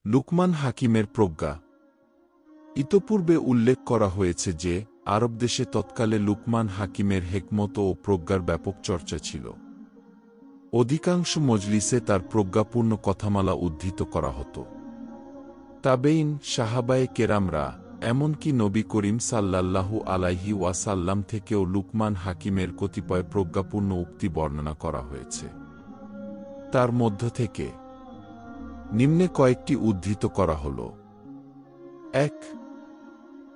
লুকমান হাকিমের প্রজ্ঞা। ইতপূর্বে উল্লেখ করা হয়েছে যে আরব দেশে তৎকালে লুকমান হাকিমের হেকমত ও প্রজ্ঞার ব্যাপক চর্চা ছিল। অধিকাংশ মজলিসে তার প্রজ্ঞাপূর্ণ কথামালা উদ্ধৃত করা হতো। তাবেইন, সাহাবায়ে কেরামরা, এমনকি নবী করিম সাল্লাল্লাহু আলাইহি ওয়াসাল্লাম থেকেও লুকমান হাকিমের কতিপয় প্রজ্ঞাপূর্ণ উক্তি বর্ণনা করা হয়েছে। তার মধ্য থেকে নিম্নে কয়েকটি উদ্ধৃত করা হল। ১.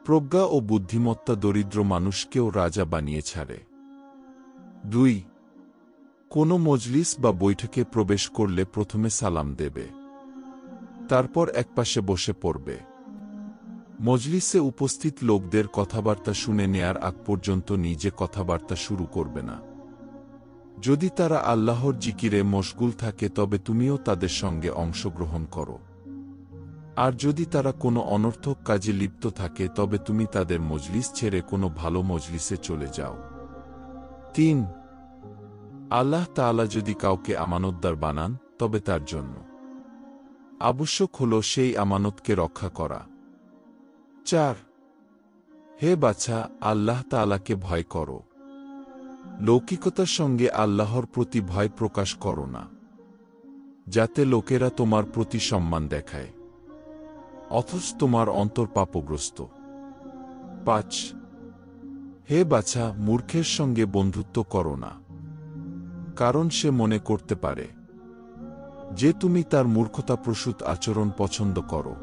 প্রজ্ঞা ও বুদ্ধিমত্তা দরিদ্র মানুষকেও রাজা বানিয়ে ছাড়ে। ২. কোনো মজলিস বা বৈঠকে প্রবেশ করলে প্রথমে সালাম দেবে, তারপর একপাশে বসে পড়বে। মজলিসে উপস্থিত লোকদের কথাবার্তা শুনে নেয়ার আগ পর্যন্ত নিজে কথাবার্তা শুরু করবে না। যদি তারা আল্লাহর জিকিরে মশগুল থাকে তবে তুমিও তাদের সঙ্গে অংশগ্রহণ করো। আর যদি তারা কোনো অনর্থক কাজে লিপ্ত থাকে তবে তুমি তাদের মজলিস ছেড়ে কোনো ভালো মজলিসে চলে যাও। ৩. আল্লাহ তাআলা যদি কাউকে আমানতদার বানান তবে তার জন্য আবশ্যক হল সেই আমানতকে রক্ষা করা। ৪. হে বাছা, আল্লাহ তাআলাকে ভয় করো। লৌকিকতার সঙ্গে আল্লাহর প্রতি ভয় প্রকাশ করো না, যাতে লোকেরা তোমার প্রতি সম্মান দেখায়, অথচ তোমার অন্তর পাপগ্রস্ত। ৫. হে বাছা, মূর্খের সঙ্গে বন্ধুত্ব করো না, কারণ সে মনে করতে পারে যে তুমি তার মূর্খতাপ্রসূত আচরণ পছন্দ করো।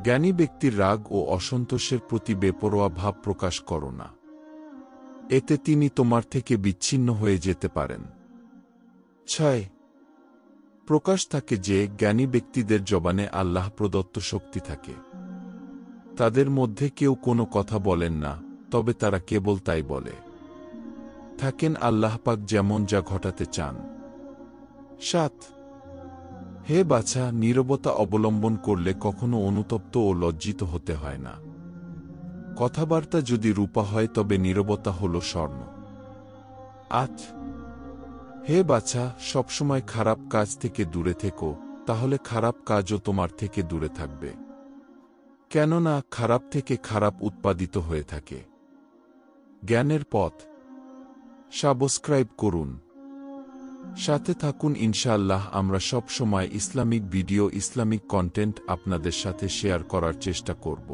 জ্ঞানী ব্যক্তির রাগ ও অসন্তোষের প্রতি বেপরোয়া ভাব প্রকাশ করো না, এতে তিনি তোমার থেকে বিচ্ছিন্ন হয়ে যেতে পারেন। ৬. প্রকাশ থাকে যে জ্ঞানী ব্যক্তিদের জবানে আল্লাহ প্রদত্ত শক্তি থাকে। তাদের মধ্যে কেউ কোনো কথা বলেন না, তবে তারা কেবল তাই বলে থাকেন আল্লাহ পাক যেমন যা ঘটাতে চান। ৭. হে বাছা, নীরবতা অবলম্বন করলে কখনো অনুতপ্ত ও লজ্জিত হতে হয় না। কথাবার্তা যদি রূপা হয় তবে নীরবতা হল স্বর্ণ। ৮. হে বাছা, সবসময় খারাপ কাজ থেকে দূরে থেকো, তাহলে খারাপ কাজও তোমার থেকে দূরে থাকবে, কেননা খারাপ থেকে খারাপ উৎপাদিত হয়ে থাকে। জ্ঞানের পথ সাবস্ক্রাইব করুন, সাথে থাকুন। ইনশাআল্লাহ আমরা সব সময় ইসলামিক ভিডিও, ইসলামিক কন্টেন্ট আপনাদের সাথে শেয়ার করার চেষ্টা করব।